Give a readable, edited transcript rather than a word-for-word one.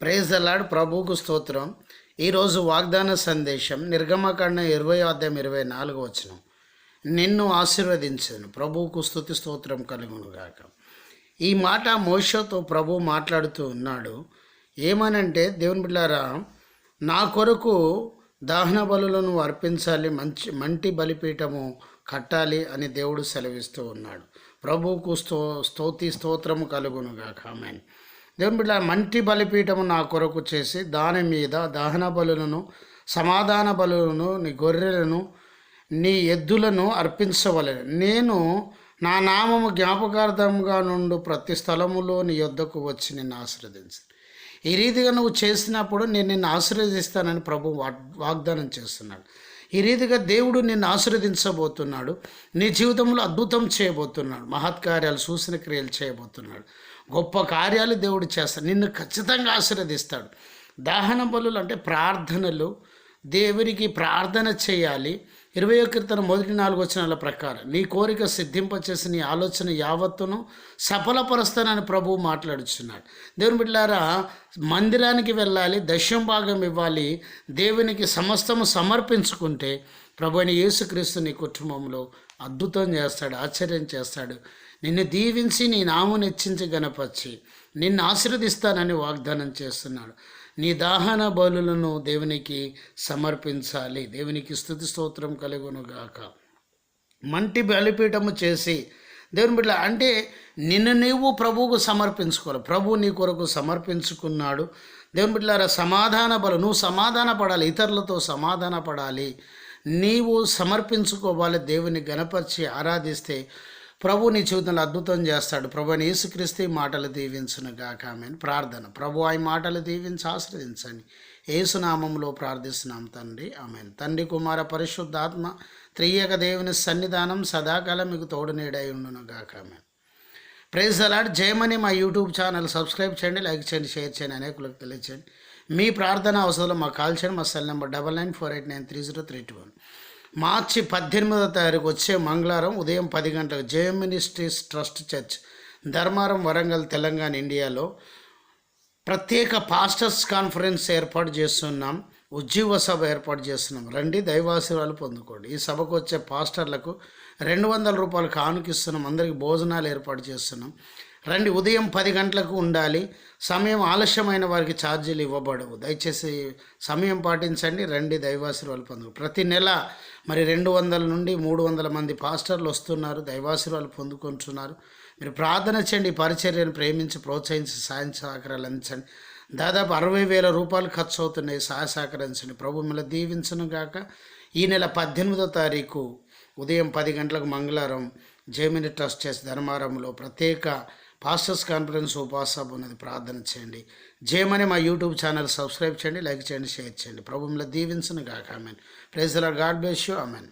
Praise the lord. ప్రభువుకు స్తోత్రం. ఈరోజు వాగ్దాన సందేశం నిర్గమకాండం 20:24 నిన్ను ఆశీర్వదించను. ప్రభువుకు స్తుతి స్తోత్రం కలుగునుగాక. ఈ మాట మోషేతో ప్రభు మాట్లాడుతూ ఉన్నాడు. ఏమనంటే, దేవుని బిడ్డారా, నా కొరకు దహన బలులను అర్పించాలి, మంటి బలిపీఠము కట్టాలి అని దేవుడు సెలవిస్తూ ఉన్నాడు. ప్రభువుకు స్తోత్రము కలుగునుగాక. ఆమేన్. దేవుని బిడ్డ, మంటి బలిపీఠము నా కొరకు చేసి దాని మీద దహన బలులను, సమాధాన బలులను, నీ గొర్రెలను, నీ ఎద్దులను అర్పించవలెను. నేను నా నామము జ్ఞాపకార్థంగా నుండి ప్రతి స్థలములో నీ యొద్దకు వచ్చి నిన్ను ఆశీర్వదించు. ఈ రీతిగా నువ్వు చేసినప్పుడు నేను నిన్ను ఆశీర్వదిస్తానని ప్రభు వాగ్దానం చేస్తున్నాడు. ఈ రీతిగా దేవుడు నిన్ను ఆశీర్వదించబోతున్నాడు. నీ జీవితంలో అద్భుతం చేయబోతున్నాడు. మహత్కార్యాలు, సూచన క్రియలు చేయబోతున్నాడు. గొప్ప కార్యాలు దేవుడు చేస్తాడు. నిన్ను ఖచ్చితంగా ఆశీర్వదిస్తాడు. దహన బలులు అంటే ప్రార్థనలు. దేవునికి ప్రార్థన చేయాలి. 21 కీర్తన 1-4 వచనాల ప్రకారం నీ కోరిక సిద్ధింపచేసి నీ ఆలోచన యావత్తును సఫలపరుస్తానని ప్రభువు మాట్లాడుచున్నాడు. దేవుని బిడ్డలారా, మందిరానికి వెళ్ళాలి, దశమ భాగం ఇవ్వాలి, దేవునికి సమస్తము సమర్పించుకుంటే ప్రభు అయిన యేసుక్రీస్తు నీ కుటుంబంలో అద్భుతం చేస్తాడు, ఆశ్చర్యం చేస్తాడు. నిన్ను దీవించి నీ నామమును హెచ్చించి గణపరిచి నిన్ను ఆశీర్వదిస్తానని వాగ్దానం చేస్తున్నాడు. నీ దహన బలులను దేవునికి సమర్పించాలి. దేవునికి స్తుతి స్తోత్రం కలుగునుగాక. మంటి బలిపీఠము చేసి దేవుని బిడ్డ అంటే నిన్ను నీవు ప్రభువుకు సమర్పించుకోవాలి. ప్రభువు నీ కొరకు సమర్పించుకున్నాడు. దేవుని బిడ్డలారా, సమాధాన బలు, నువ్వు సమాధాన పడాలి, ఇతరులతో సమాధాన పడాలి, నీవు సమర్పించుకోవాలి. దేవుని గణపరిచి ఆరాధిస్తే ప్రభు నీ జీవితంలో అద్భుతం చేస్తాడు. ప్రభు అని యేసుక్రీస్తు మాటలు దీవించును గాక. ఆమేన్. ప్రార్థన. ప్రభు ఆ మాటలు దీవించి ఆశ్రదించండి. యేసునామంలో ప్రార్థిస్తున్నాం తండ్రి. ఆమేన్. తండ్రి, కుమార, పరిశుద్ధాత్మ త్రియేక దేవుని సన్నిధానం సదాకాలం మీకు తోడు నీడై ఉండును గాక. ఆమేన్. Praise the Lord. జయమని మా యూట్యూబ్ ఛానల్ సబ్స్క్రైబ్ చేయండి, లైక్ చేయండి, షేర్ చేయండి, అనేకులకు తెలియచేయండి. మీ ప్రార్థన అవసరంలో మాకు కాల్ చేయండి. మా సెల్ నెంబర్ 9948930321. మార్చి 18 వచ్చే మంగళవారం ఉదయం 10 గంటలకు JM ministries trust church, Dharmaram, Warangal, Telangana, ఇండియాలో ప్రత్యేక పాస్టర్స్ కాన్ఫరెన్స్ ఏర్పాటు చేస్తున్నాం. ఉజ్జీవ సభ ఏర్పాటు చేస్తున్నాం. రండి, దైవాశీర్వాదాలు పొందుకోండి. ఈ సభకు వచ్చే పాస్టర్లకు 200 రూపాయలు కానుకిస్తున్నాం. అందరికి భోజనాలు ఏర్పాటు చేస్తున్నాం. రండి, ఉదయం 10 గంటలకు ఉండాలి. సమయం ఆలస్యమైన వారికి ఛార్జీలు ఇవ్వబడవు. దయచేసి సమయం పాటించండి. రండి, దైవాశీర్వాదాలు పొందు. ప్రతి నెల మరి 200 నుండి 300 మంది పాస్టర్లు వస్తున్నారు, దైవాశీర్వాదాలు పొందుకుంటున్నారు. మీరు ప్రార్థన చేయండి, పరిచర్యను ప్రేమించి ప్రోత్సహించి సాయం సహకారాలు అందించండి. దాదాపు 60,000 రూపాయలు ఖర్చు అవుతున్నాయి. సహాయ సహకరించండి. ప్రభు మిమ్మల్ని దీవించును గాక. ఈ నెల 18వ తారీఖు ఉదయం 10 గంటలకు మంగళవారం జేమిని ట్రస్ట్ చేసి ధర్మారంలో ప్రత్యేక పాస్టర్స్ కాన్ఫరెన్స్ ఉపవాసం ఉన్నది. ప్రార్థన చేయండి. జేమని మా యూట్యూబ్ ఛానల్ సబ్స్క్రైబ్ చేయండి, లైక్ చేయండి, షేర్ చేయండి. ప్రభు మిమ్మల్ని దీవించును గాక. ఆమేన్. Praise the Lord. God bless you. Amen.